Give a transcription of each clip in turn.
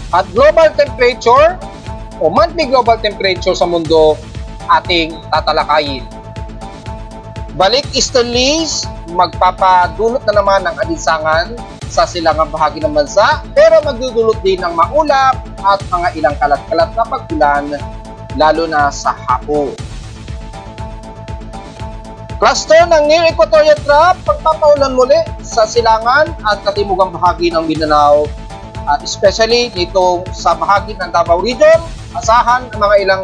At global temperature o monthly global temperature sa mundo ating tatalakayin. Balik easterlies, magpapadulot na naman ng alinsangan sa silangang bahagi ng bansa, pero magdudulot din ng maulap at mga ilang kalat-kalat na pag-ulan, lalo na sa hapon. Cluster ng Near Equatorial Trough, pagpapaulan muli sa silangan at katimugang bahagi ng Mindanao, at especially dito sa bahagi ng Davao Region, asahan ang mga ilang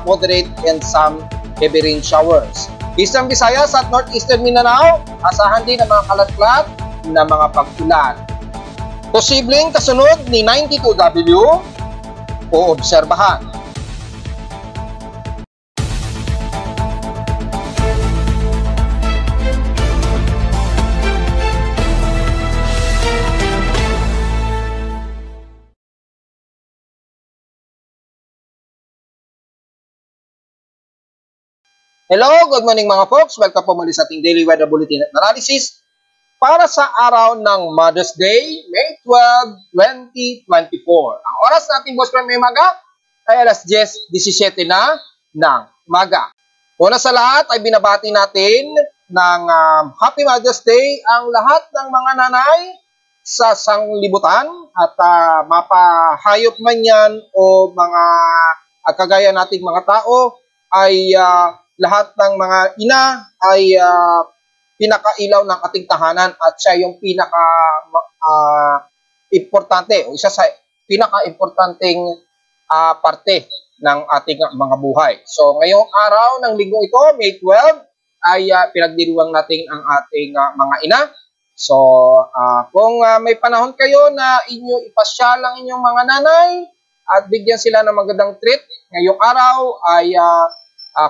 moderate and some heavy rain showers. Eastern Visayas at Northeastern Mindanao, asahan din ang mga kalat-kalat na mga pag-ulan. Posibleng kasunod ni 92W o obserbahan. Hello, good morning mga folks. Welcome po muli sa ating Daily Weather Bulletin at Analysis para sa araw ng Mother's Day, May 12, 2024. Ang oras nating boss may maga ay alas 10:17 na ng maga. Una sa lahat ay binabati natin ng Happy Mother's Day ang lahat ng mga nanay sa sanglibutan at mapahayop man yan o mga kagaya nating mga tao ay lahat ng mga ina ay pinakailaw ng ating tahanan at siya yung pinaka-importante o isa sa pinaka-importanteng parte ng ating mga buhay. So ngayong araw ng linggo ito, May 12, ay pinagdiriwang natin ang ating mga ina. So kung may panahon kayo na inyo ipasyal ang inyong mga nanay at bigyan sila ng magandang treat, ngayong araw ay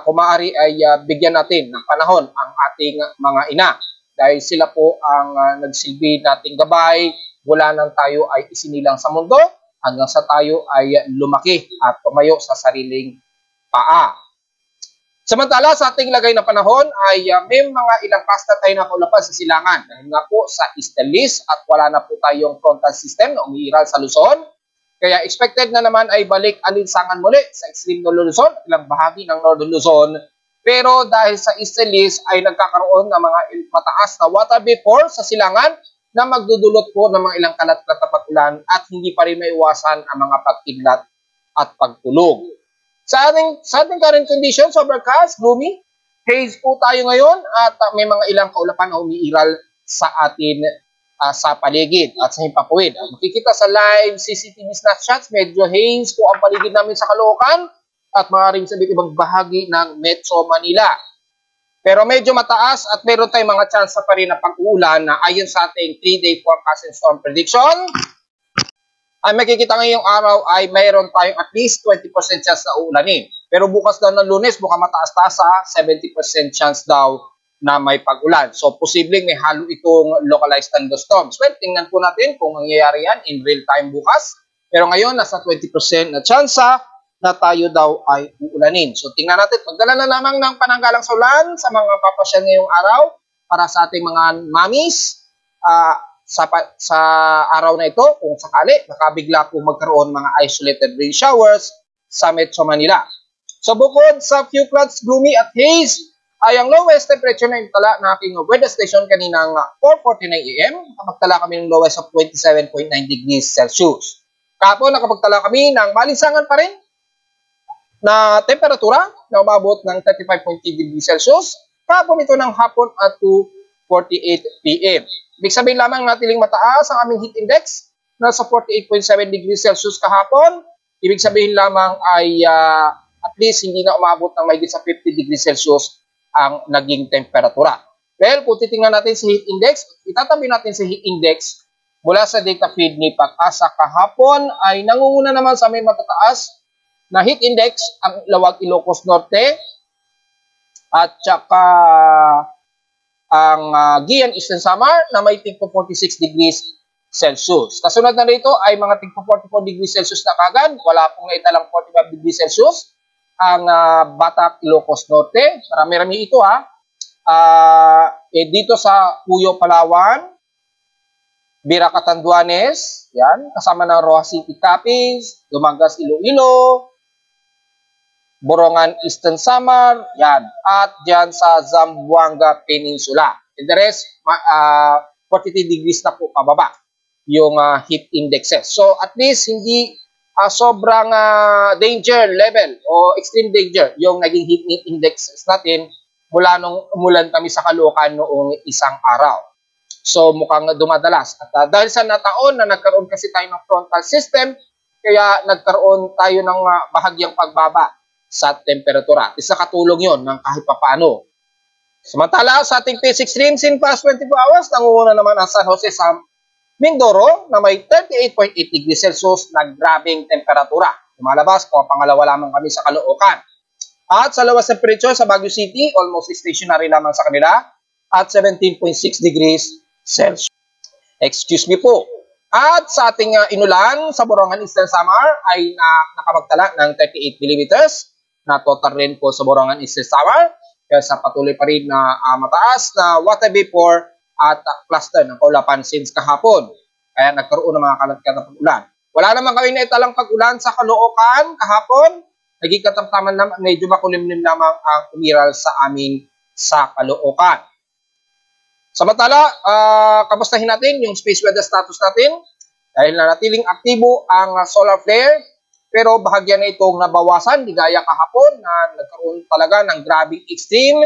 kung maaari ay bigyan natin ng panahon ang ating mga ina dahil sila po ang nagsilbi nating gabay mula nang tayo ay isinilang sa mundo hanggang sa tayo ay lumaki at tumayo sa sariling paa. Samantala sa ating lagay na panahon ay may mga ilang pasta tayo na kaulapan sa silangan dahil nga po sa easterlies at wala na po tayong frontal system na umiiral sa Luzon. Kaya expected na naman ay balik alinsangan muli sa extreme Northern Luzon, ilang bahagi ng Northern Luzon. Pero dahil sa easterlies ay nagkakaroon ng mga mataas na water vapor sa silangan na magdudulot po ng mga ilang kalat-kalat na pag-ulan at hindi pa rin maiwasan ang mga pagkidlat at pagtulog. Sa ating current conditions, overcast, gloomy, haze po tayo ngayon at may mga ilang kaulapan na umiiral sa atin sa paligid at sa himpapuwid. Makikita sa live CCTV snapshots, medyo haze po ang paligid namin sa Caloocan at maaaring sa ibang bahagi ng Metro Manila. Pero medyo mataas at meron tayong mga chance pa rin na pag-uulan na ayon sa ating 3-day forecast and storm prediction. Ay makikita ngayong araw ay mayroon tayong at least 20% chance na uulanin. Pero bukas daw ng Lunes, mukhang mataas-taas sa 70% chance daw na may pag-ulan. So, posibleng may halo itong localized thunderstorms. Well, tingnan po natin kung mangyayari yan in real time bukas. Pero ngayon, nasa 20% na tsansa na tayo daw ay uulanin. So, tingnan natin. Magdala na lamang ng pananggalang sa ulan sa mga papasyan ngayong araw para sa ating mga mamis sa araw na ito, kung sakali, nakabigla po magkaroon mga isolated rain showers sa Metro Manila. So, bukod sa few clouds, gloomy at haze, ay ang lowest temperature na itala na aking weather station kaninang 4:49 AM. Nakapagtala kami ng lowest of 27.9 degrees Celsius. Kahapon nakapagtala kami ng malinsangan pa rin na temperatura na umabot ng 35.3 degrees Celsius. Kahapon ito ng hapon at 2:48 PM. Ibig sabihin lamang natiling mataas ang aming heat index na sa 48.7 degrees Celsius kahapon. Ibig sabihin lamang ay at least hindi na umabot ng mahigit sa 50 degrees Celsius ang naging temperatura. Well, kung titingnan natin sa heat index, itatabi natin sa heat index mula sa data feed ni Pag-asa kahapon ay nangunguna naman sa may matataas na heat index ang Lawag Ilocos Norte at saka ang Gian Eastern Samar na may tigpo 46 degrees Celsius. Kasunod na rito ay mga tigpo 44 degrees Celsius na kagad. Wala pong naitalang 45 degrees Celsius ang Batak, Ilocos Norte. Marami-rami ito dito sa Puyo, Palawan, Bira Catanduanes, yan, kasama ng Rojas City Capiz, Dumagas Iloilo, Borongan Eastern Samar, yan, at dyan sa Zamboanga Peninsula. And the rest, 43 degrees na po pababa yung heat indexes. So at least hindi sobrang danger level o extreme danger yung naging heat indexes natin mula nung umulan kami sa Caloocan noong isang araw. So mukhang dumadalas. At dahil sa nataon na nagkaroon kasi tayo ng frontal system, kaya nagkaroon tayo ng bahagyang pagbaba sa temperatura. Isa katulong yon ng kahit papaano. Samantala sa ating P6 streams in past 24 hours, nangunguna naman ang San Jose sa Mindoro na may 38.8 degrees Celsius na grabing temperatura. Lumalabas po, pangalawa lamang kami sa Caloocan. At sa lawas temperature sa Baguio City, almost stationary lamang sa kanila at 17.6 degrees Celsius. Excuse me po. At sa ating inulan sa Borongan Eastern Samar ay nakapagtala ng 38 millimeters na total rain po sa Borongan Eastern Samar. Kaya sa patuloy pa rin na mataas na water vapor at cluster ng kaulapan since kahapon. Kaya nagkaroon ng mga kalat-kalat na pag-ulan. Wala naman kami na italang pag-ulan sa Caloocan kahapon. Naging katamtaman naman, medyo makulimlim lamang ang umiral sa amin sa Caloocan. Samantala, kamustahin natin yung space weather status natin. Dahil nanatiling aktibo ang solar flare, pero bahagya na itong nabawasan, di gaya kahapon na nagkaroon talaga ng grabing extreme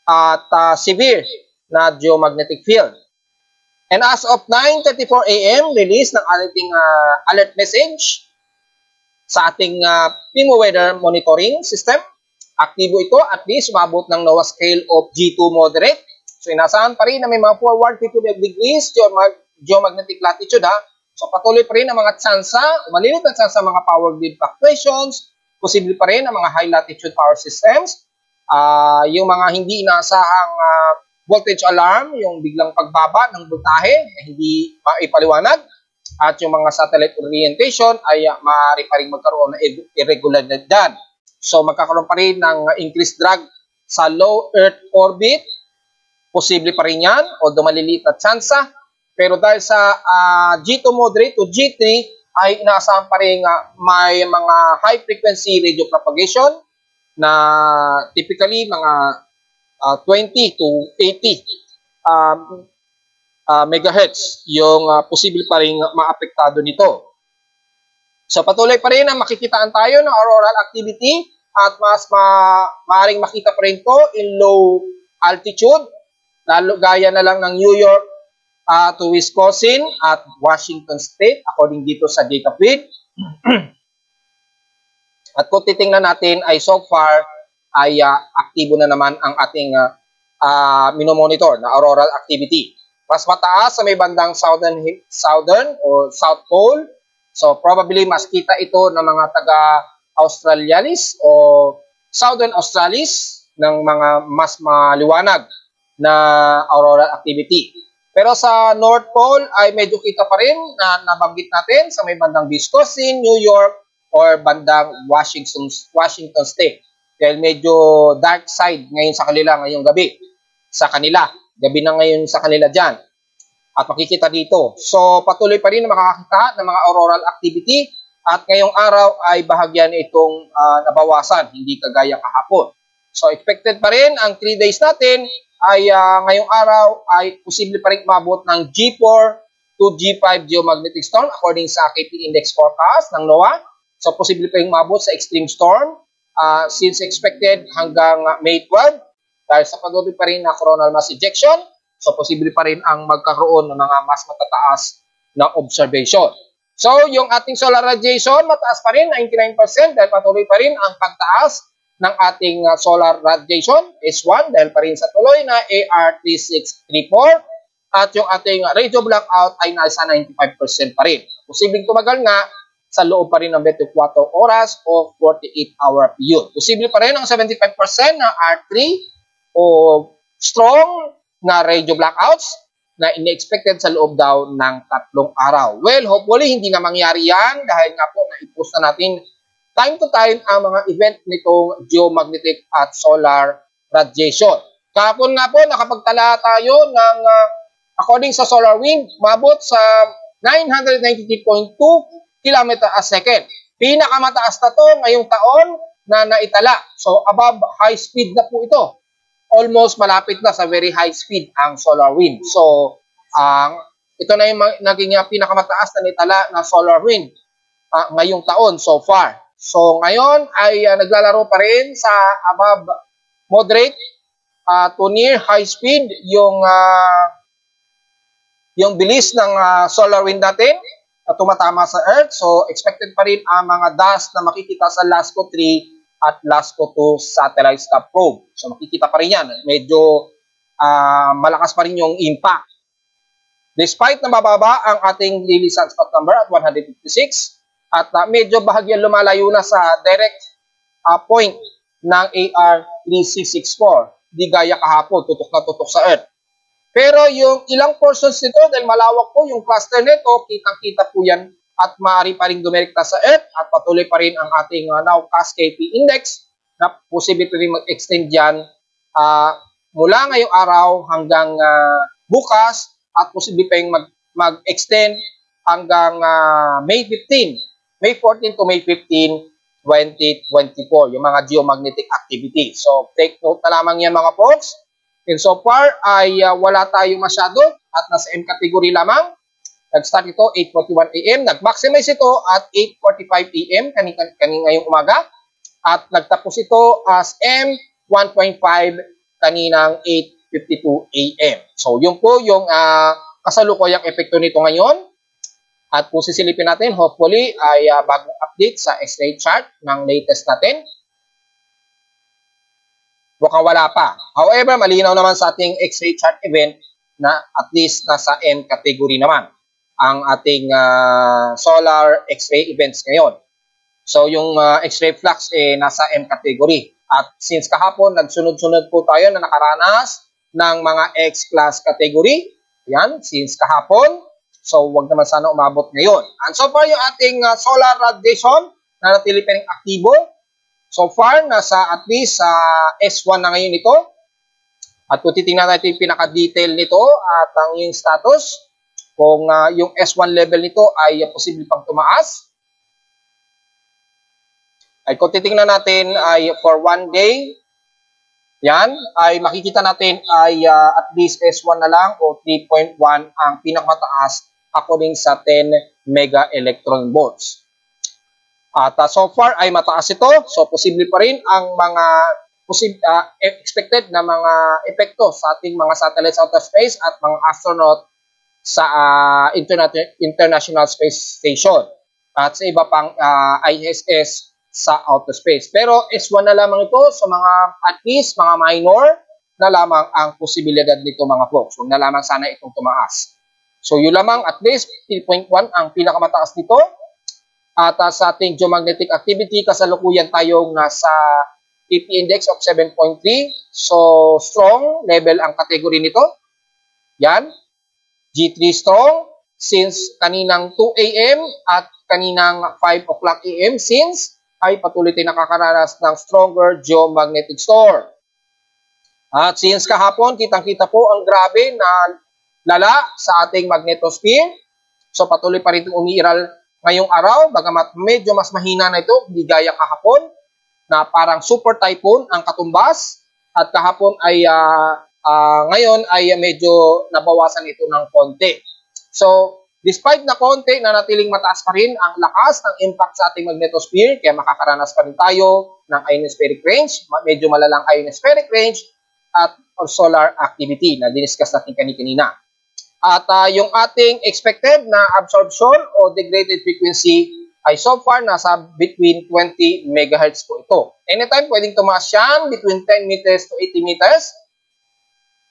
at severe na geomagnetic field. And as of 9:34 AM, release ng ating alert message sa ating PIMO weather monitoring system. Aktibo ito, at least umabot ng NOAA scale of G2 moderate. So inasahan pa rin na may mga forward 55 degrees geomagnetic latitude ha. So patuloy pa rin ang mga tsansa, malilit na tsansa mga power grid fluctuations, posible pa rin ang mga high latitude power systems, yung mga hindi inaasahang voltage alarm, yung biglang pagbaba ng voltahe na hindi maipaliwanag, at yung mga satellite orientation ay maaari pa rin magkaroon ng irregularity dyan. So magkakaroon pa rin ng increased drag sa low Earth orbit, posible pa rin yan, o maliliit na tsansa. Pero dahil sa G2 moderate to G3 ay inaasahan pa rin may mga high frequency radio propagation na typically mga 20 to 80 megahertz yung posible pa rin maapektado nito. So patuloy pa rin na makikitaan tayo ng auroral activity at mas maaaring makita pa rin to in low altitude, lalo gaya na lang ng New York to Wisconsin at Washington State according dito sa data feed. At kung titingnan natin ay so far ay aktibo na naman ang ating minomonitor na auroral activity. Mas mataas sa may bandang southern o South Pole. So probably mas kita ito ng mga taga-Australialis o Southern Australis ng mga mas maliwanag na auroral activity. Pero sa North Pole ay medyo kita pa rin na nabanggit natin sa may bandang Wisconsin, New York, or bandang Washington State. Dahil medyo dark side ngayon sa kanila ngayong gabi. Sa kanila. Gabi na ngayon sa kanila dyan. At makikita dito. So patuloy pa rin na makakakita ng mga auroral activity. At ngayong araw ay bahagya na itong nabawasan. Hindi kagaya kahapon. So expected pa rin ang 3 days natin ay ngayong araw ay posible pa rin umabot ng G4 to G5 geomagnetic storm according sa KP Index Forecast ng NOAA. So posible pa rin umabot sa extreme storm since expected hanggang May 12 dahil sa patuloy pa rin na coronal mass ejection. So posible pa rin ang magkaroon ng mga mas matataas na observation. So yung ating solar radiation mataas pa rin 99% dahil patuloy pa rin ang pagtaas ng ating solar radiation S1 dahil pa rin sa tuloy na AR3634 at yung ating radio blackout ay nasa 95% pa rin. Posibleng tumagal nga sa loob pa rin ng 24 oras o 48-hour period. Posible pa rin ang 75% na R3 o strong na radio blackouts na ini-expected sa loob daw ng 3 araw. Well, hopefully hindi na mangyari yan dahil nga po na-post na natin time to time ang mga event nitong geomagnetic at solar radiation. Kahapon nga po nakapagtala tayo ng according sa solar wind, mabot sa 993.2 km a second. Pinakamataas na to ngayong taon na naitala. So, above high speed na po ito. Almost malapit na sa very high speed ang solar wind. So, ito na yung naging pinakamataas na naitala na solar wind ngayong taon so far. So, ngayon ay naglalaro pa rin sa above moderate to near high speed yung bilis ng solar wind natin na tumatama sa Earth. So, expected pa rin ang mga dust na makikita sa LASCO 3 at LASCO 2 satellite scope probe. So, makikita pa rin yan. Medyo malakas pa rin yung impact. Despite na mababa ang ating daily sunspot number at 156, at medyo bahagyang lumalayo na sa direct point ng AR3664. Di gaya kahapon, tutok na tutok sa Earth. Pero yung ilang portions nito, dahil malawak po yung cluster nito, kitang-kita po yan at maaari pa rin dumirekta sa Earth at patuloy pa rin ang ating nowcast KP index na posible rin mag-extend dyan mula ngayong araw hanggang bukas at posible pa rin mag-extend hanggang May 14 to May 15, 2024, yung mga geomagnetic activity. So, take note na lamang yan mga folks. And so far, ay wala tayo masyado at nasa M category lamang. Nag-start ito 8:41 AM. Nag-maximize ito at 8:45 AM kaning ngayong umaga. At nagtapos ito as M 1.5 kaninang 8:52 AM. So, yun po yung kasalukuyang epekto nito ngayon. At kung sisilipin natin, hopefully, ay bagong update sa X-ray chart ng latest natin. Mukhang wala pa. However, malinaw naman sa ating X-ray chart event na at least nasa M category naman ang ating solar X-ray events ngayon. So, yung X-ray flux nasa M category. At since kahapon, nagsunod-sunod po tayo na nakaranas ng mga X-class category. Yan, since kahapon. So, wag naman sana umabot ngayon. And so far, yung ating solar radiation na natili pa rin aktibo. So far, nasa at least S1 na ngayon ito. At kung titingnan natin yung pinaka-detail nito at ang yung status, kung yung S1 level nito ay posible pang tumaas. Ay kung titingnan natin ay for 1 day, yan, ay makikita natin ay at least S1 na lang o 3.1 ang pinakamataas according sa 10 mega electron volts. At so far ay mataas ito. So posible pa rin ang mga expected na mga epekto sa ating mga satellites out of space at mga astronaut sa International Space Station at sa iba pang ISS sa outer space. Pero S1 na lamang ito sa mga at least mga minor na lamang ang posibilidad nito mga folks. Huwag na lamang sana itong tumaas. So yun lamang at least 3.1 ang pinakamataas nito. At sa ating geomagnetic activity, kasalukuyan tayong nasa KP index of 7.3. So strong level ang category nito. Yan. G3 strong since kaninang 2 AM at kaninang 5 o'clock AM since ay patuloy tayo nakakaranas ng stronger geomagnetic storm. At since kahapon, kitang-kita po ang grabe na lala sa ating magnetosphere. So patuloy pa rin itong umiiral ngayong araw, bagamat medyo mas mahina na ito, hindi gaya kahapon, na parang super typhoon ang katumbas. At kahapon ay, ngayon ay medyo nabawasan ito ng konti. So, despite na konti, na natiling mataas pa rin ang lakas ng impact sa ating magnetosphere, kaya makakaranas pa rin tayo ng ionospheric range, medyo malalang ionospheric range, at solar activity na diniscuss natin kanina. At yung ating expected na absorption o degraded frequency ay so far nasa between 20 MHz po ito. Anytime pwedeng tumaas yan between 10 meters to 80 meters.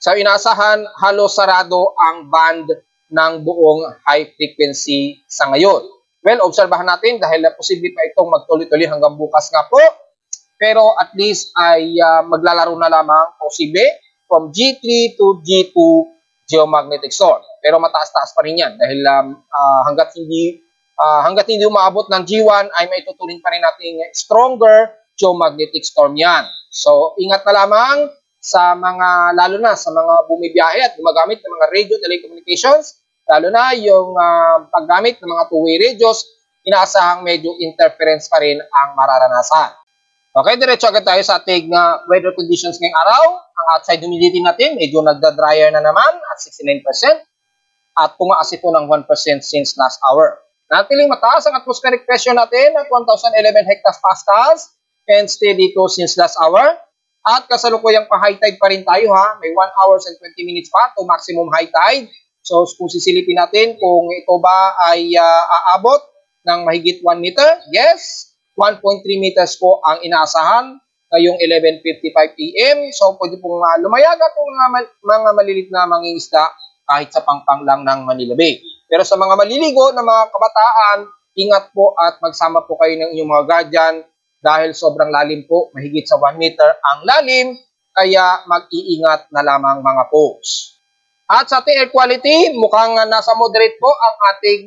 So inaasahan halos sarado ang band ng buong high frequency sa ngayon. Well, obserbahan natin dahil posible pa itong magtuloy-tuloy hanggang bukas nga po. Pero at least ay maglalaro na lamang posible from G3 to G2 geomagnetic storm. Pero mataas-taas pa rin yan dahil hanggat hindi umaabot ng G1 ay may tuturing pa rin natin stronger geomagnetic storm yan. So ingat na lamang lalo na sa mga bumibiyahe at gumagamit ng mga radio telecommunications, lalo na yung paggamit ng mga two-way radios, inaasahang medyo interference pa rin ang mararanasan. Okay, diretso agad tayo sa ating weather conditions ngayong araw. Ang outside humidity natin, medyo nagda-dryer na naman at 69%. At tumaas ito ng 1% since last hour. Natiling mataas ang atmospheric pressure natin at 1,011 hectopascals and steady ito since last hour. At kasalukuyang pa-high tide pa rin tayo ha. May 1 hours and 20 minutes pa to maximum high tide. So kung sisilipin natin kung ito ba ay aabot ng mahigit 1 meter, yes, 1.3 meters po ang inaasahan ngayong 11:55 PM. So pwede pong lumayag at mga malilit na mangingisda kahit sa pangpang lang ng Manila Bay. Pero sa mga maliligo na mga kabataan, ingat po at magsama po kayo ng inyong mga guardian dahil sobrang lalim po, mahigit sa 1 meter ang lalim, kaya mag-iingat na lamang mga folks. At sa ating air quality, mukhang nasa moderate po ang ating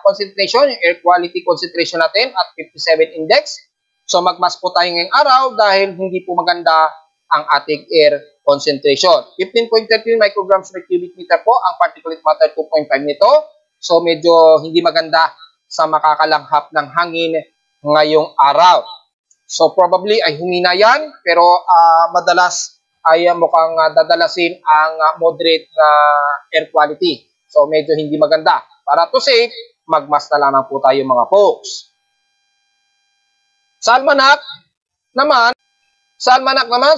concentration, yung air quality concentration natin at 57 index. So magmas po tayo ngayong araw dahil hindi po maganda ang ating air concentration. 15.13 micrograms per cubic meter po ang particulate matter 2.5 nito. So medyo hindi maganda sa makakalanghap ng hangin ngayong araw. So probably ay humina yan pero madalas ay mukhang dadalasin ang moderate na air quality. So medyo hindi maganda. Para to safe, magmas na lamang po tayo mga folks. Sa almanac naman,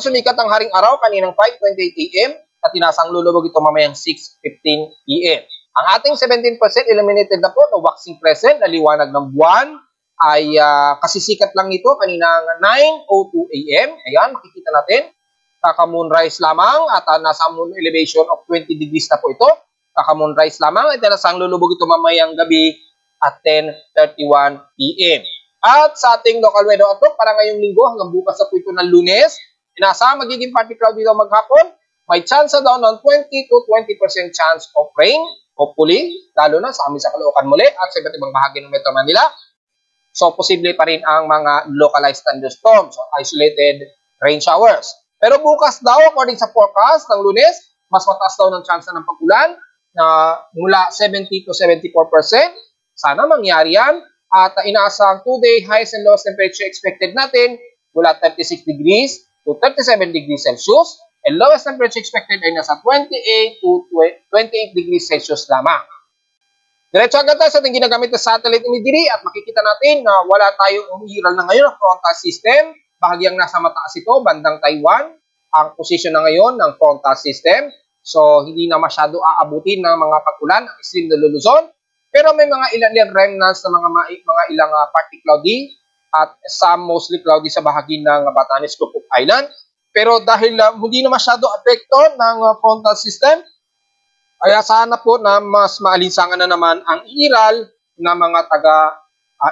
sumikat ang haring araw kaninang 5:28 AM at tinasang lulubog ito mamayang 6:15 PM. Ang ating 17% illuminated na po na waxing crescent na liwanag ng buwan ay kasisikat lang nito kaninang 9:02 AM. Ayan, makikita natin. Kaka-moonrise lamang at nasa moon elevation of 20 degrees na po ito. Kaka-moonrise lamang at tinasang lulubog ito mamayang gabi at 10:31 PM. At sa ating local weather outlook para ngayong linggo hanggang bukas sa po ito ng Lunes, inaasahan magiging partly cloudy daw maghapon. May chance daw ng 20 to 20% chance of rain, hopefully, lalo na sa amin sa Caloocan muli at sa iba't ibang bahagi ng Metro Manila. So, posible pa rin ang mga localized thunderstorms or isolated rain showers. Pero bukas daw, according sa forecast ng Lunes, mas mataas daw ng chance ng pag-ulan na mula 70 to 74%. Sana mangyari yan. At inaasang 2-day highs and lowest temperature expected natin mula 36 degrees to 37 degrees Celsius. And lowest temperature expected ay nasa 28 to 28 degrees Celsius lamang. Diretso agad tayo sa ating ginagamit na satellite imagery at makikita natin na wala tayong umiiral na ngayon ng frontal system. Bahagyang nasa mataas ito, bandang Taiwan, ang posisyon na ngayon ng frontal system. So, hindi na masyado aabutin ng mga pag-ulan ang extreme na Luzon. Pero may mga ilang remnants na mga ilang partly cloudy at some mostly cloudy sa bahagi ng Batanes, Cook Island. Pero dahil hindi na masyado apekto ng frontal system, ay sana po na mas maalinsangan na naman ang iral na mga taga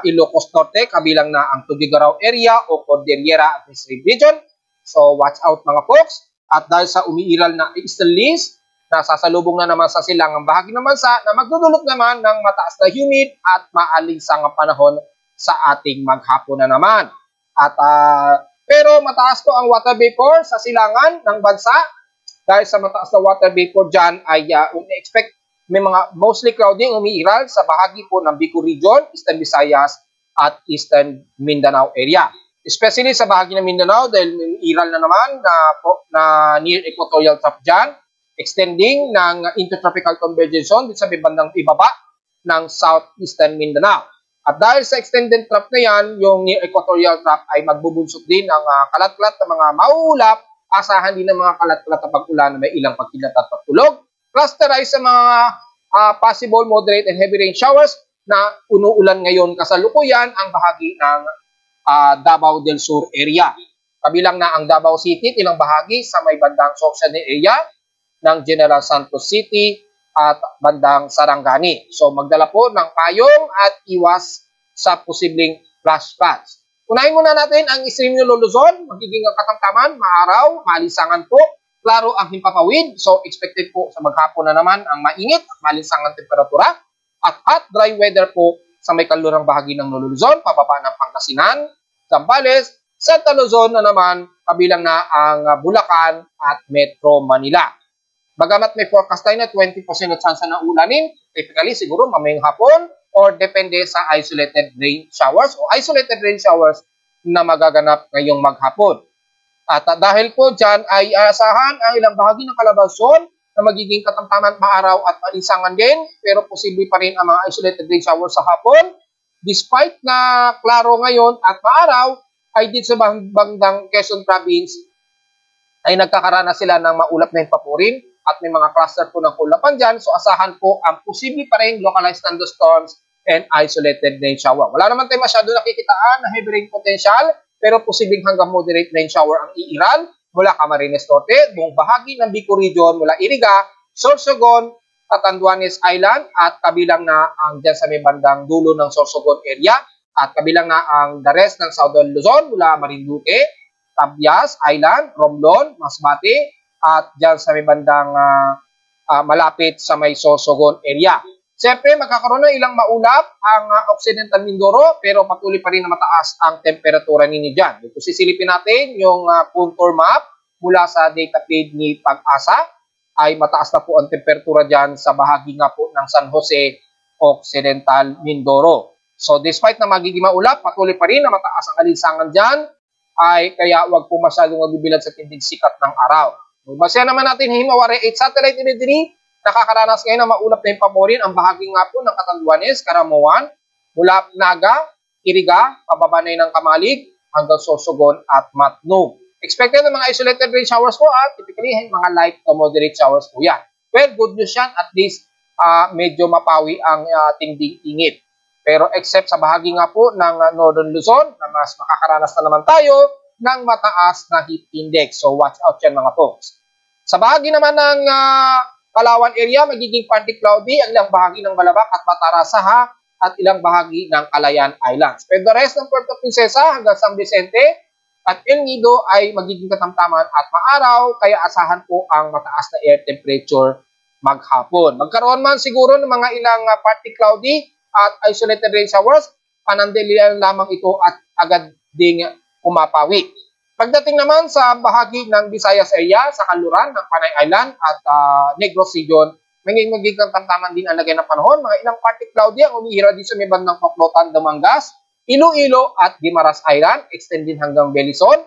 Ilocos Norte, kabilang na ang Tugigaraw area o Cordillera Administrative Region. So watch out mga folks. At dahil sa umiiral na easterlies, nasasalubong na naman sa silangang bahagi ng bansa na magdudulot naman ng mataas na humid at maalinsangang panahon sa ating maghapon na naman. At pero mataas po ang water vapor sa silangan ng bansa. Dahil sa mataas na water vapor dyan ay expect may mga mostly cloudy ang umiiral sa bahagi po ng Bicol Region, Eastern Visayas at Eastern Mindanao area. Especially sa bahagi ng Mindanao dahil may umiiral na naman na near equatorial trough dyan, extending ng intertropical convergence zone sa bandang ibaba ng southeastern Mindanao. At dahil sa extended trough na yan, yung near equatorial trough ay magbubunsot din ng kalat-kalat na mga mauulap, asahan din ng mga kalat-kalat na pag-ulan na may ilang pagkilat at pagtulog, clusterize sa mga possible moderate and heavy rain showers na unuulan ngayon kasalukuyan ang bahagi ng Davao del Sur area. Kabilang na ang Davao City, ilang bahagi sa may bandang Sorsogon area, ng General Santos City at bandang Sarangani. So magdala po ng payong at iwas sa posibleng flash floods. Unahin muna natin ang extreme Luzon, magiging katamtaman, maaraw, maalisangan po, klaro ang himpapawid. So expected po sa maghapon na naman ang mainit at maalisangan temperatura at hot dry weather po sa may kalurang bahagi ng Luzon, pababa ng Pangasinan, Zambales, Central Luzon na naman kabilang na ang Bulacan at Metro Manila. Bagamat may forecast tayo na 20% na chance na ulanin, typically siguro mamayang hapon or depende sa isolated rain showers o isolated rain showers na magaganap ngayong maghapon. At dahil po dyan ay asahan ang ilang bahagi ng Calabarzon na magiging katamtaman maaraw at malinsangan din, pero posible pa rin ang mga isolated rain showers sa hapon. Despite na klaro ngayon at maaraw, ay dito sa bandang Quezon Province ay nagkakaranas sila ng maulap na himpapurin at may mga cluster po ng kulapan dyan. So asahan po ang posible pa rin localized thunderstorms and isolated rain shower. Wala naman tayo masyado nakikitaan na heavy rain potential, pero posibleng hanggang moderate rain shower ang iiral mula Camarines Norte, buong bahagi ng Bico Region mula Iriga, Sorsogon, Catanduanes Island at kabilang na ang dyan sa may bandang dulo ng Sorsogon area at kabilang na ang the rest ng Southern Luzon mula Marinduque, Tabias Island, Romblon, Masbate at dyan sa may bandang malapit sa may Sorsogon area. Siyempre, magkakaroon ng ilang maulap ang Occidental Mindoro pero patuloy pa rin na mataas ang temperatura ninyo dyan. Dito sisilipin natin yung contour map mula sa data feed ni Pag-asa. Ay mataas na po ang temperatura dyan sa bahagi nga po ng San Jose, Occidental Mindoro. So despite na magiging maulap, patuloy pa rin na mataas ang alinsangan dyan, ay kaya wag po masyadong magbibilad sa tinding sikat ng araw. Base naman natin Himawari 8 satellite imagery, nakakaranas ngayon ng maulap na himpapurin ang bahagi nga po ng Catanduanes, Caramuan, mula Naga, Iriga, pababa na ng Kamalig, hanggang Sorsogon at Matnog. Expected ng mga isolated rain showers po at typically mga light to moderate showers po yan. Well, good news yan, at least medyo mapawi ang tinding init. Pero except sa bahagi nga po ng Northern Luzon, na mas makakaranas na naman tayo ng mataas na heat index. So watch out yan mga folks. Sa bahagi naman ng Palawan area, magiging partly cloudy ang ilang bahagi ng Balabac at Batarasaha at ilang bahagi ng Calayan Islands. Pero the rest ng Puerto Princesa hanggang San Vicente at El Nido ay magiging katamtaman at maaraw, kaya asahan po ang mataas na air temperature maghapon. Magkaroon man siguro ng mga ilang partly cloudy at isolated rain showers, panandalian lamang ito at agad ding umapawi. Pagdating naman sa bahagi ng Visayas area, sa kanluran ng Panay Island at Negros Region, magiging katamtaman din ang lagay ng panahon. Mga ilang partly cloudy ang umihira dito sa may bandang Paclotan, Damangas, Iloilo at Guimaras Island, extend din hanggang Belizon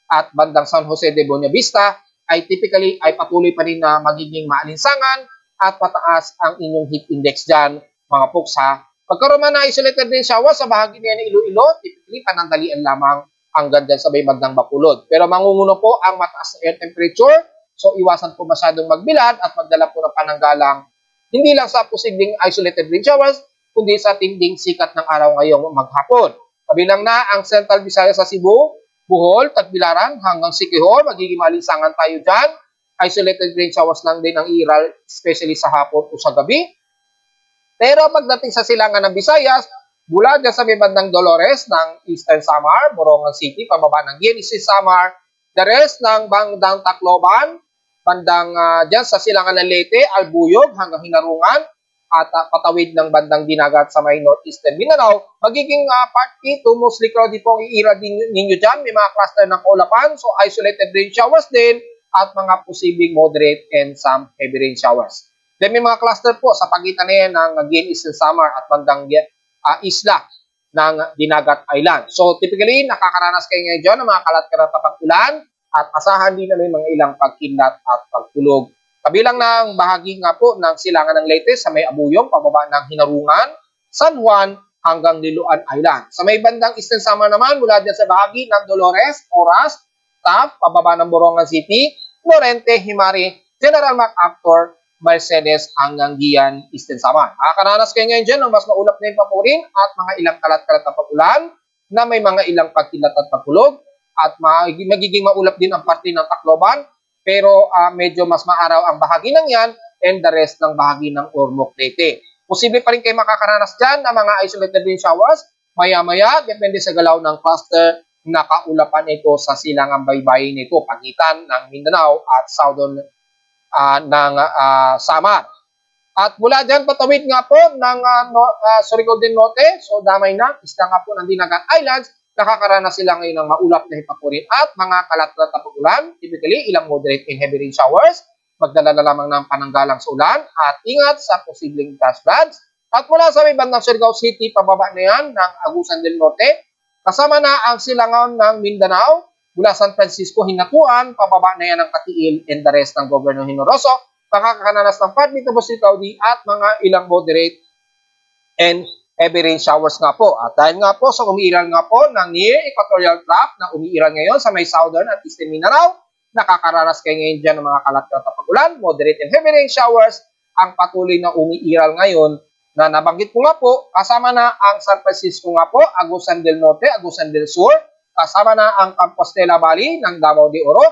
at bandang San Jose de Buenavista ay typically ay patuloy pa rin na magiging maalinsangan at pataas ang inyong heat index dyan, mga folks ha. Pagkaroon man na isolated rain shower sa bahagi niya ng Iloilo, typically panandalian lamang hanggang dyan sa may bandang Bacolod. Pero mangunguno po ang mataas na air temperature, so iwasan po masyadong magbilad at magdala po ng pananggalang hindi lang sa posibleng isolated rain showers, kundi sa tinding sikat ng araw ngayong maghapon. Kabilang na ang Central Visayas sa Cebu, Bohol, Tagbilaran hanggang Siquijor, magiging malinsangan tayo dyan. Isolated rain showers lang din ang iral, especially sa hapon o sa gabi. Pero pagdating sa silangan ng Visayas, mula dyan sa may bandang Dolores ng Eastern Samar, Borongan City, pababa ng Genesis Samar, the rest ng bandang Tacloban, bandang dyan sa silangan ng Leyte, Albuyog hanggang Hinarungan, at patawid ng bandang Dinagat sa may Northeastern Mindanao, magiging partly to mostly cloudy po ang iira din ninyo dyan. May mga cluster ng kaulapan, so isolated rain showers din, at mga posibleng moderate and some heavy rain showers. Then may mga cluster po sa pagitan na yan ng Eastern Samar at bandang isla ng Dinagat Island. So typically, nakakaranas kayo ngayon dyan ng mga kalat-kalat na pag-ulan at asahan din na may mga ilang pagkilat at pagtulog. Kabilang ng bahagi nga po ng silangan ng Leyte sa may Abuyong, pababa ng Hinarungan, San Juan hanggang Liloan Island. Sa may bandang Eastern Samar naman, mula dyan sa bahagi ng Dolores, Oras, Taft, pababa ng Borongan City, Lorente, Himari, General MacArthur, Mercedes hanggang Gian, Eastern Samar. Nakakaranas kayo ngayon dyan ng mas maulap na yung papurin at mga ilang kalat-kalat na pag-ulan na may mga ilang pagkilat at pagkulog at magiging maulap din ang parte ng Tacloban, pero medyo mas maaraw ang bahagi ng yan and the rest ng bahagi ng Ormoc, Leyte. Posible pa rin kayo makakaranas dyan ng mga isolated rain showers maya-maya, depende sa galaw ng cluster na kaulapan ito sa silangang baybayin nito, pagitan ng Mindanao at Southern ng Samar. At mula dyan, patawid nga po ng Surigao del Norte, so damay na, isla nga po ng Dinagat Islands, nakakaranas sila ngayon ng maulap na himpapurin at mga kalat-kalat na pag-ulan, typically ilang moderate and heavy rain showers, magdala na lamang ng pananggalang sa ulan at ingat sa posibleng flash floods. At mula sa may bandang Surigao City, pababa na yan ng Agusan del Norte, kasama na ang silangan ng Mindanao, mula San Francisco, Hinatuan, pababa na yan ng Katiil and the rest ng Governor Hinoroso, makakaranas ng partly to mostly cloudy at mga ilang moderate and heavy rain showers nga po. At dahil nga po sa umiiral nga po ng near equatorial trough na umiiral ngayon sa may southern at eastern Mindanao, nakakaranas kayo ngayon dyan ng mga kalat-kalat na pag-ulan, moderate and heavy rain showers, ang patuloy na umiiral ngayon na nabanggit ko nga po, kasama na ang San Francisco nga po, Agusan del Norte, Agusan del Sur, kasama na ang Compostela Valley ng Davao de Oro,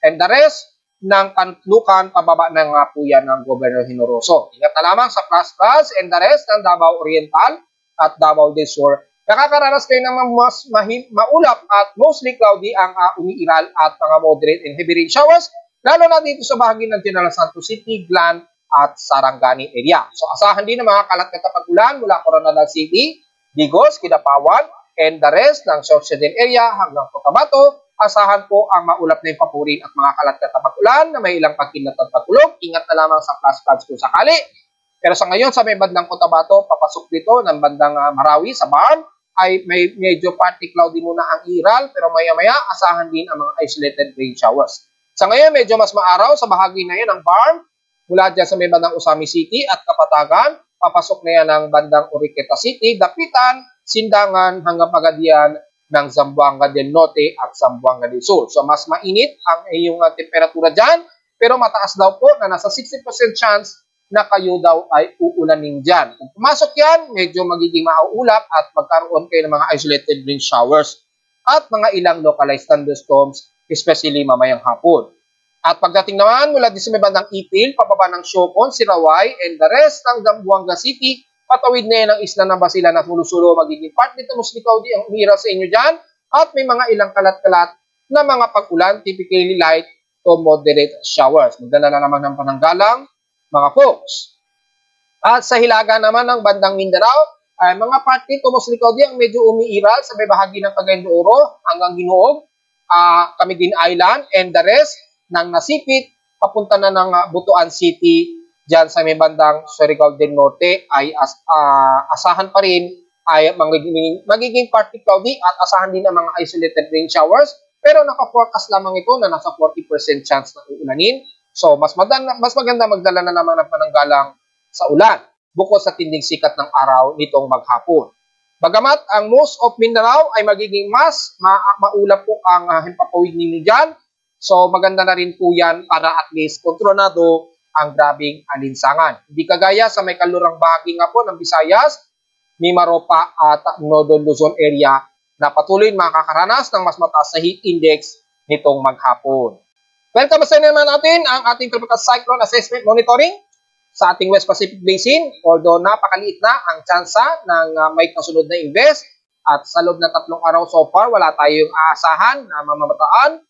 and the rest ng Kanlukan, pababa na nga po yan ng Governor Hinoroso. Ingat na lamang sa flash floods and the rest ng Davao Oriental at Davao del Sur. Nakakaranas kayo ng mas maulap at mostly cloudy ang umiiral at mga moderate and heavy rain showers, lalo na dito sa bahagi ng General Santos City, Glan at Sarangani area. So asahan din ng mga kalat-kalat na pag-ulan mula Coronadal City, Digos, Kidapawan, and the rest ng South Southern area hanggang Cotabato. Asahan po ang maulap na himpapurin at mga kalat-kalat na pag-ulan na may ilang pagkilat at pagkulog. Ingat na lamang sa flash floods kung sakali. Pero sa ngayon, sa may bandang Cotabato, papasok dito ng bandang Marawi sa Barm, ay may medyo partly cloudy muna ang iral, pero maya-maya asahan din ang mga isolated rain showers. Sa ngayon, medyo mas maaraw sa bahagi na yan ng Barm, mula dyan sa may bandang Usami City at Kapatagan, papasok na yan ng bandang Uriqueta City, Dapitan, Sindangan hanggang Pagadian ng Zamboanga del Norte at Zamboanga del Sur. So mas mainit ang iyong temperatura dyan, pero mataas daw po na nasa 60% chance na kayo daw ay uulanin dyan. Kung pumasok yan, medyo magiging mauulap at magkaroon kayo ng mga isolated rain showers at mga ilang localized thunderstorms, especially mamayang hapon. At pagdating naman mula din sa may bandang Ipil, pababa ng Siocon, Sirawai, and the rest ng Zamboanga City, patawid na yan ang isla ng Basilan at Mulusulo, magiging partly to mostly cloudy ang umiral sa inyo dyan at may mga ilang kalat-kalat na mga pag-ulan, typically light to moderate showers. Magdala na naman ng pananggalang, mga folks. At sa hilaga naman ng bandang Mindanao, ay mga partly to mostly cloudy ang medyo umiiral sa may bahagi ng Cagayan de Oro hanggang Ginuog, Camiguin Island, and the rest ng Nasipit, papunta na ng Butuan City, dyan sa may bandang Surigao del Norte ay asahan pa rin ay magiging partly cloudy at asahan din ang mga isolated rain showers, pero naka-forecast lamang ito na nasa 40% chance na uulanin. So mas maganda magdala na naman ng pananggalang sa ulan bukod sa tinding sikat ng araw nitong maghapon. Bagamat ang most of Mindanao ay magiging mas maulap po ang himpapawid ninyo dyan, so maganda na rin po yan para at least kontrolado ang grabing alinsangan. Hindi kagaya sa may kalurang bahagi nga po ng Visayas, Mimaropa at Northern Luzon area na patuloy makakaranas ng mas mataas na heat index nitong maghapon. Welcome sa naman natin ang ating Tropical Cyclone Assessment Monitoring sa ating West Pacific Basin. Although napakaliit na ang tsansa ng may kasunod na invest at sa loob ng 3 araw so far, wala tayong aasahan na mamamataan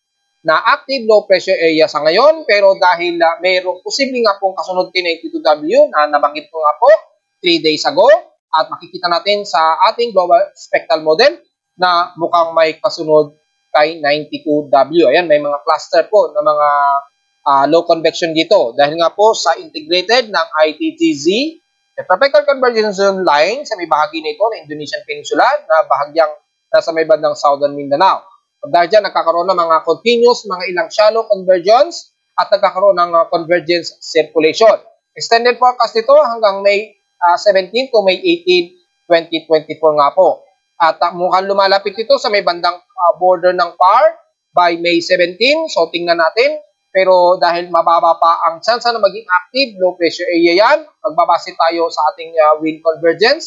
na active low pressure area sa ngayon, pero dahil mayroong posibleng nga pong kasunod kay 92W na nabanggit ko nga po 3 days ago at makikita natin sa ating global spectral model na mukhang may kasunod kay 92W. Ayan, may mga cluster po na mga low convection dito dahil nga po sa integrated ng ITTZ, the Tropical Convergence Zone line sa may bahagi nito na Indonesian Peninsula na bahagyang nasa may bandang Southern Mindanao. Dahil dyan, nagkakaroon ng mga continuous, mga ilang shallow convergence at nagkakaroon ng convergence circulation. Extended forecast ito hanggang May 17 to May 18, 2024 nga po. At mukhang lumalapit ito sa may bandang border ng PAR by May 17. So, tingnan natin. Pero dahil mababa pa ang chance na maging active, low pressure area yan, magbabase tayo sa ating wind convergence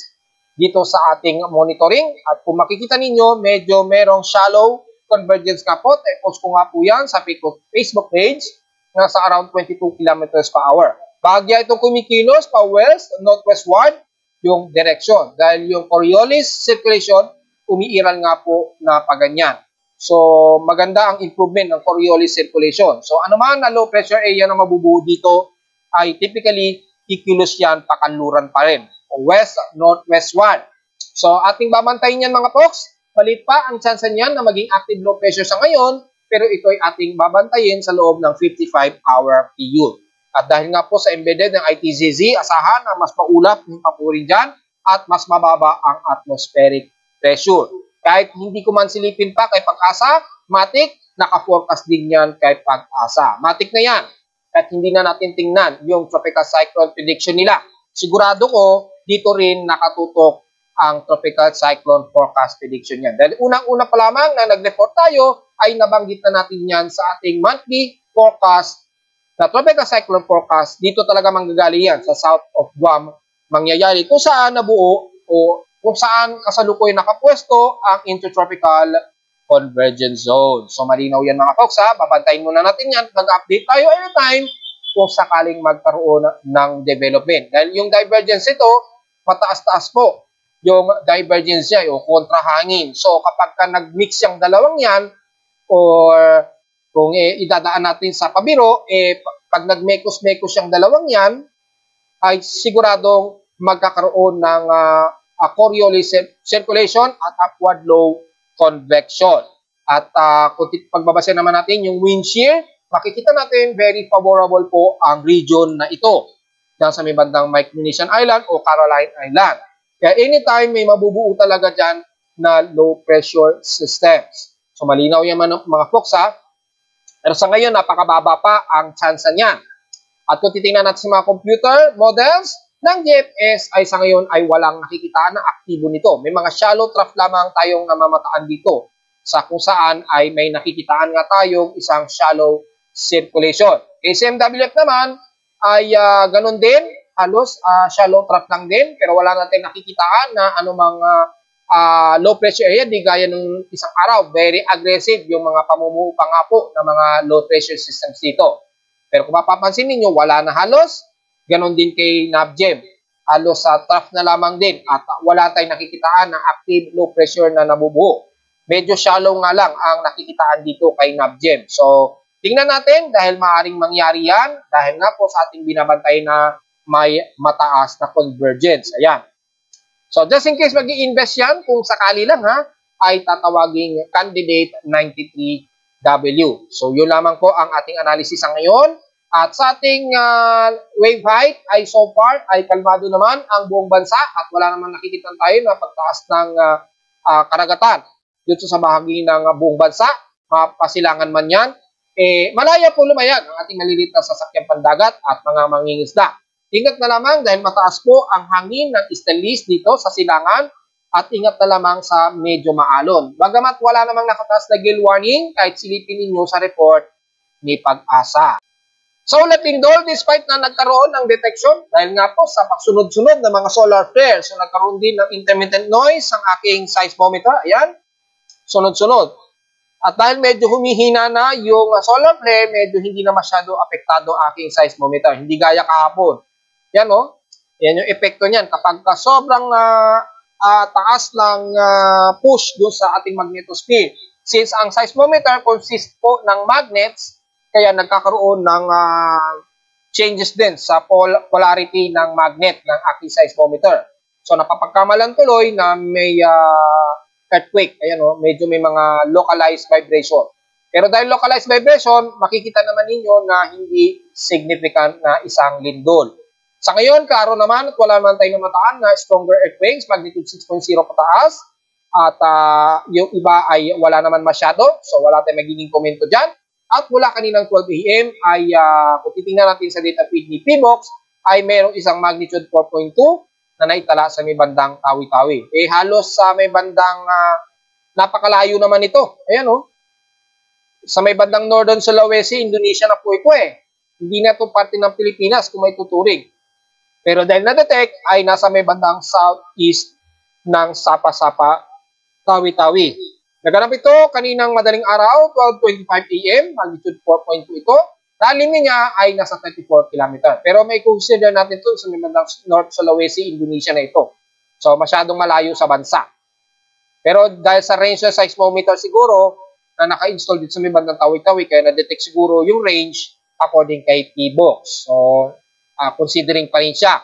dito sa ating monitoring. At kung makikita ninyo, medyo merong shallow convergence nga po. I-post ko nga po yan sa Facebook page na sa around 22 kilometers per hour. Bahagya itong kumikilos pa west, northwestward yung direction. Dahil yung Coriolis circulation, umiiral nga po na paganyan. So, maganda ang improvement ng Coriolis circulation. So, anuman na low pressure area na mabubuo dito ay typically kikilos yan pakanluran pa rin. West, northwestward. So, ating babantayin yan mga folks. Palit pa ang chance niyan na maging active low pressure sa ngayon, pero ito ay ating babantayin sa loob ng 55-hour period. At dahil nga po sa embedded ng ITZZ, asahan na mas maulap yung papuri dyan at mas mababa ang atmospheric pressure. Kahit hindi ko man silipin pa kay Pag-asa, matik, naka-forecast din yan kay Pag-asa. Matik na yan. At hindi na natin tingnan yung tropical cyclone prediction nila. Sigurado ko, dito rin nakatutok ang tropical cyclone forecast prediction yan. Dahil unang-una pa lamang na nag-report tayo, ay nabanggit na natin yan sa ating monthly forecast na tropical cyclone forecast. Dito talaga manggagaling yan sa south of Guam mangyayari kung saan nabuo o kung saan kasalukuyan nakapwesto ang intertropical convergence zone. So malinaw yan mga folks ha, babantayin muna natin yan, mag-update tayo anytime kung sakaling magkaroon ng development. Dahil yung divergence ito, mataas-taas po yung divergence niya o kontrahangin. So kapag ka nag-mix yung dalawang yan, or kung idadaan natin sa pabiro, pag nag-mekos-mekos yung dalawang yan, ay siguradong magkakaroon ng Coriolis circulation at upward low convection. At kung pagbabasa naman natin yung wind shear, makikita natin very favorable po ang region na ito dyan sa may bandang Micronesian Island o Caroline Island. Kaya anytime may mabubuo talaga dyan na low pressure systems. So malinaw yan mga folks ha. Pero sa ngayon, napakababa pa ang chance niyan. At kung titingnan natin sa mga computer models ng GFS ay sa ngayon ay walang nakikitaan na aktibo nito. May mga shallow trough lamang tayong namamataan dito sa kung saan ay may nakikitaan nga tayong isang shallow circulation. SMWF naman ay ganun din, halos shallow trough lang din, pero wala natin nakikitaan na anumang low pressure area, di gaya nung isang araw, very aggressive yung mga pamumuo pa nga po ng mga low pressure systems dito. Pero kung mapapansin ninyo, wala na halos, ganon din kay NABGEM. Halos sa trough na lamang din at wala tayong nakikitaan na active low pressure na nabubuo. Medyo shallow nga lang ang nakikitaan dito kay NABGEM. So, tingnan natin dahil maaaring mangyari yan, dahil nga po sa ating binabantay na may mataas na convergence. Ayan. So, just in case mag-i-invest yan, kung sakali lang ha, ay tatawaging candidate 93W. So, yun lamang po ang ating analysis sa ngayon. At sa ating wave height ay so far ay kalmado naman ang buong bansa at wala naman nakikita tayo na pagtaas ng karagatan dito sa bahagi ng buong bansa, mapasilangan man yan. Malaya po lumayag ang ating maliliit na sasakyang pandagat at mga mangingisda. Ingat na lamang dahil mataas po ang hangin ng easterlies dito sa silangan at ingat na lamang sa medyo maalon. Bagamat wala namang nakataas na gale warning kahit silipin ninyo sa report ni Pag-asa. So, Lindol, despite na nagkaroon ng detection, dahil nga po sa pagsunod-sunod ng mga solar flares, so nagkaroon din ng intermittent noise ang aking seismometer. Ayan, sunod-sunod. At dahil medyo humihina na yung solar flare, medyo hindi na masyado apektado aking seismometer. Hindi gaya kahapon. Yan o, yan yung epekto niyan. Kapag sobrang taas ng push doon sa ating magnetosphere, since ang seismometer consists po ng magnets, kaya nagkakaroon ng changes din sa polarity ng magnet ng aking seismometer. So napapagkamalan tuloy na may earthquake. Ayan o, medyo may mga localized vibration. Pero dahil localized vibration, makikita naman ninyo na hindi significant na isang lindol. Sa ngayon, klaro naman at wala naman tayong namataan na stronger earthquakes, magnitude 6.0 pataas. At yung iba ay wala naman masyado. So wala tayong magiging komento dyan. At mula kaninang 12 AM ay kung titingnan natin sa data feed ni PBOX ay mayroong isang magnitude 4.2 na naitala sa may bandang Tawi-Tawi. Halos sa may bandang napakalayo naman ito. Ayan o. Sa may bandang Northern Sulawesi, Indonesia na po ito Hindi na ito parte ng Pilipinas kung may tuturing. Pero dahil na-detect ay nasa may bandang southeast ng Sapa-Sapa, Tawi-Tawi. Naganap ito kaninang madaling araw, 12:25 AM, magnitude 4.2 ito. Lalim niya ay nasa 34 km. Pero may consider natin ito sa bandang North Sulawesi, Indonesia na ito. So masyadong malayo sa bansa. Pero dahil sa range ng seismometer siguro na naka-install dito sa may bandang Tawi-Tawi, kaya na-detect siguro yung range according kay PBOX. So considering pa rin siya.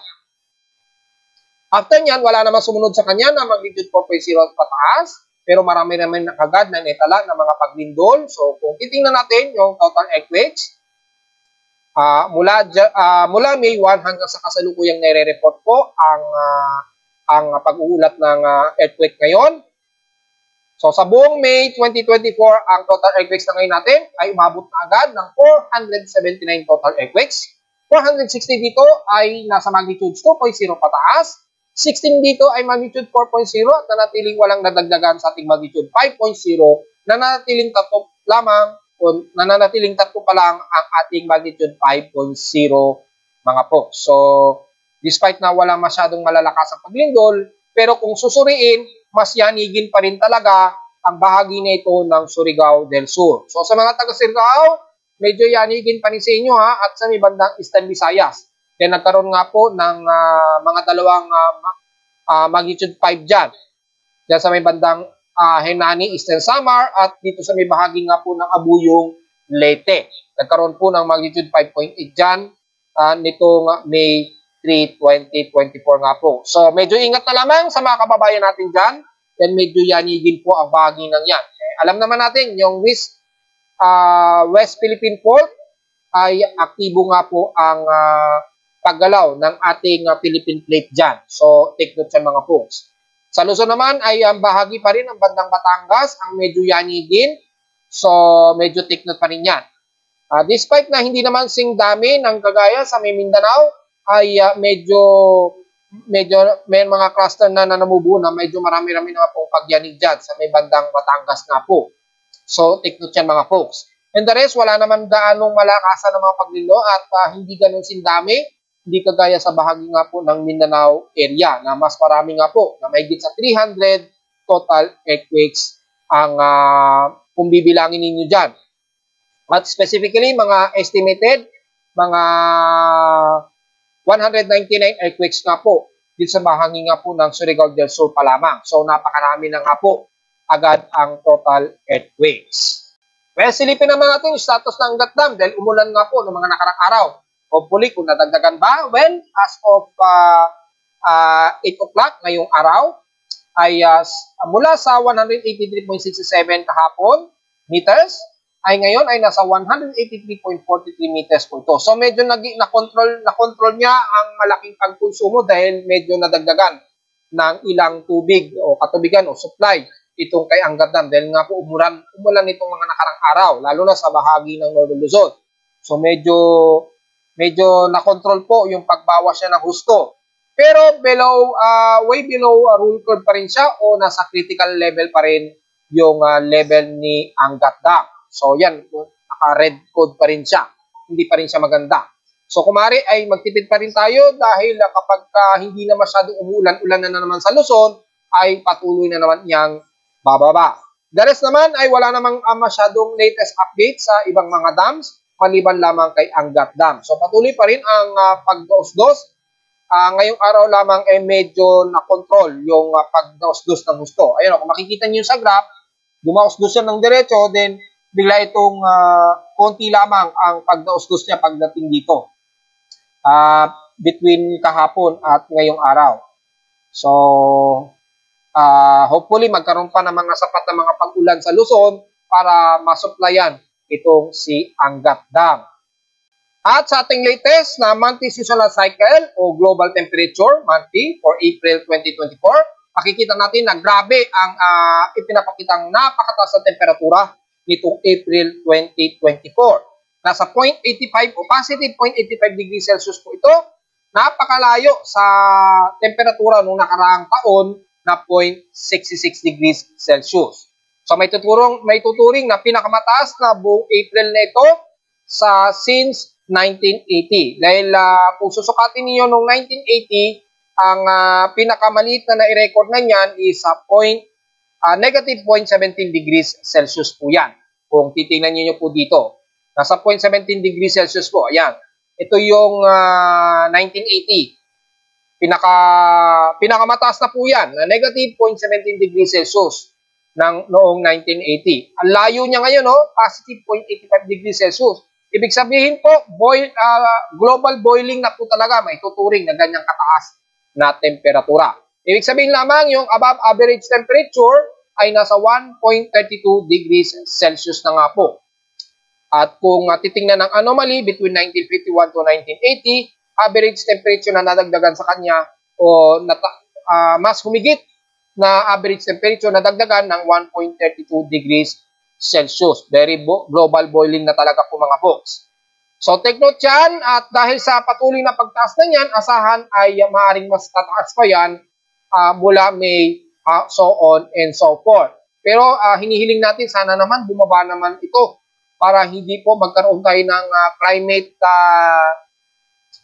After nyan, wala namang sumunod sa kanya na magnitude 4.0 pataas. pero marami naman agad na naitala ng mga paglindol. So kung titingnan natin yung total earthquakes, mula May 1 hanggang sa kasalukuyang nire-report po ang pag-uulat ng earthquake ngayon. So sa buong May 2024, ang total earthquakes na ngayon natin ay umabot na agad ng 479 total earthquakes. 460 dito ay nasa magnitude 2.0 pataas. 16 dito ay magnitude 4.0 at nanatiling walang nadagdagan sa ating magnitude 5.0, nananatiling tatlo pa lang ang ating magnitude 5.0 mga po. So, despite na walang masyadong malalakas ang paglindol, pero kung susuriin, mas yanigin pa rin talaga ang bahagi na ito ng Surigao del Sur. So, sa mga taga-Surigao, medyo yanigin pa rin sa inyo at sa may bandang Eastern Visayas. Then nagkaroon nga po ng mga dalawang magnitude 5 dyan. Diyan sa may bandang Henani, Eastern Samar, at dito sa may bahagi nga po ng Abuyong, Leyte. Nagkaroon po ng magnitude 5.8 dyan nitong May 3, 2024 nga po. So medyo ingat na lamang sa mga kababayan natin dyan. Then medyo yanigin po ang bahagi ng yan. Alam naman natin, yung West Philippine Fault ay aktibo nga po ang paggalaw ng ating Philippine Plate dyan. So, take note yan mga folks. Sa Luzon naman ay ang bahagi pa rin ng bandang Batangas ang medyo yanigin. So, medyo take note pa rin yan. Despite na hindi naman sing dami ng kagaya sa may Mindanao, ay medyo may mga cluster na namubuo na medyo marami-rami na pong pagyanig dyan sa may bandang Batangas nga po. So, take note yan mga folks. And the rest, wala naman gaanong malakasan ng mga paglino at hindi ganun sindami. Hindi kagaya sa bahagi nga po ng Mindanao area na mas marami nga po na mahigit sa 300 total earthquakes ang kung bibilangin ninyo dyan. At specifically, mga estimated, mga 199 earthquakes nga po dito sa bahagi nga po ng Surigao del Sur pa lamang. So, napakarami na nga po agad ang total earthquakes. Well, silipin naman natin yung status ng Angat Dam dahil umulan nga po ng mga nakarang araw. Hopefully, kung nadagdagan ba, well, as of 8 o'clock ngayong araw, ay mula sa 183.67 kahapon meters, ay ngayon ay nasa 183.43 meters po ito. So, medyo na-control niya ang malaking pagkonsumo dahil medyo nadagdagan ng ilang tubig o katubigan o supply itong kay Angat Dam dahil nga po umulan itong mga nakarang araw, lalo na sa bahagi ng Northern Luzon. So, medyo na-control po yung pagbawas niya ng husto. Pero way below rule curve pa rin siya o nasa critical level pa rin yung level ni Angat Dam. So yan, naka-red code pa rin siya. Hindi pa rin siya maganda. So kumari ay magtipid pa rin tayo dahil kapag hindi na masyadong umulan-ulan na naman sa Luzon, ay patuloy na naman niyang bababa. The rest naman ay wala namang masyadong latest update sa ibang mga dams, maliban lamang kay Angat Dam. So patuloy pa rin ang pagdaos-dos. Ngayong araw lamang ay medyo na-control yung pagdaos-dos ng husto. Ayun, kung makikita niyo sa graph, dumaos-dos siya ng diretso, then bigla itong konti lamang ang pagdaos-dos niya pagdating dito. Between kahapon at ngayong araw. So, hopefully magkaroon pa ng mga sapat na mga pag-ulan sa Luzon para masuplayan itong si Angat Dam. At sa ating latest na monthly seasonal cycle o global temperature monthly for April 2024, makikita natin na grabe ang ipinapakitang napakataas na temperatura nitong April 2024. Nasa 0.85 o positive 0.85 degrees Celsius po ito. Napakalayo sa temperatura noong nakaraang taon na 0.66 degrees Celsius. So may tuturing na pinakamataas na buong April na ito since 1980. Dahil kung susukatin niyo noong 1980, ang pinakamaliit na na-record na niyan is negative 0.17 degrees Celsius po yan. Kung titingnan niyo po dito. Nasa 0.17 degrees Celsius po. Ayan. Ito yung 1980. Pinakamataas na po yan na negative 0.17 degrees Celsius noong 1980. Ang layo niya ngayon, positive 0.85 degrees Celsius. Ibig sabihin po, global boiling na po talaga may tuturing na ganyang kataas na temperatura. Ibig sabihin lamang yung above average temperature ay nasa 1.32 degrees Celsius na nga po. At kung titingnan ng anomaly between 1951 to 1980, average temperature na nadagdagan sa kanya o mas humigit na average temperature na dagdagan ng 1.32 degrees Celsius. Very global boiling na talaga po mga folks. So take note yan, at dahil sa patuloy na pagtaas na yan, asahan ay maaaring mas tataas pa yan mula May, so on and so forth. Pero hinihiling natin sana naman bumaba naman ito para hindi po magkaroon tayo ng climate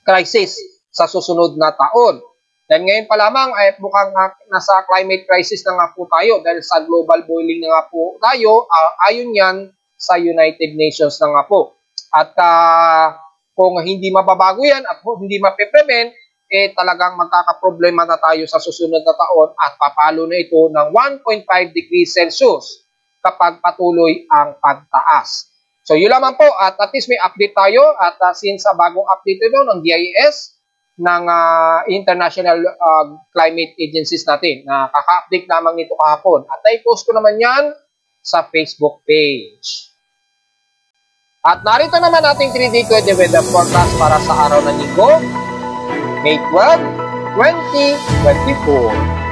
crisis sa susunod na taon. Dahil ngayon pa lamang ay mukhang nasa climate crisis na nga po tayo dahil sa global boiling na nga po tayo, ayon yan sa United Nations na nga po. At kung hindi mababago yan at hindi mape-prevent, talagang magkakaproblema na tayo sa susunod na taon at papalo na ito ng 1.5 degrees Celsius kapag patuloy ang pagtaas. So yun lamang po, at least may update tayo, at since bagong update ito ng DIS, ng International Climate Agencies natin, na kaka-update lamang nito kahapon. At i-post ko naman yan sa Facebook page. At narito naman ating 3D weather forecast para sa araw ng Linggo, May 12, 2024.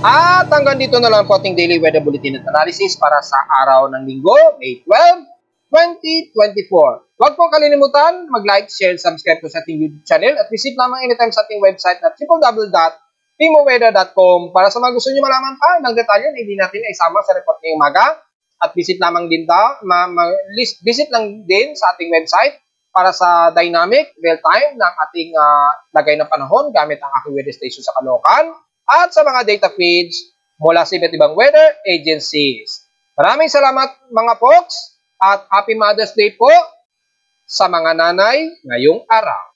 At hanggang dito na lang po ating daily weather bulletin at analysis para sa araw ng Linggo, May 12, 2024. Huwag po kalilimutan mag-like, share, subscribe po sa ating YouTube channel at visit lamang anytime sa ating website na www.timoweather.com para sa mga gusto nyo malaman pa ng detalye na hindi natin isama sa report ngayong umaga. At visit lamang din visit lang din sa ating website para sa dynamic, real-time ng ating lagay ng panahon gamit ang AccuWeather Station sa Caloocan. At sa mga data feeds mula sa iba't ibang weather agencies. Maraming salamat mga folks at Happy Mother's Day po sa mga nanay ngayong araw.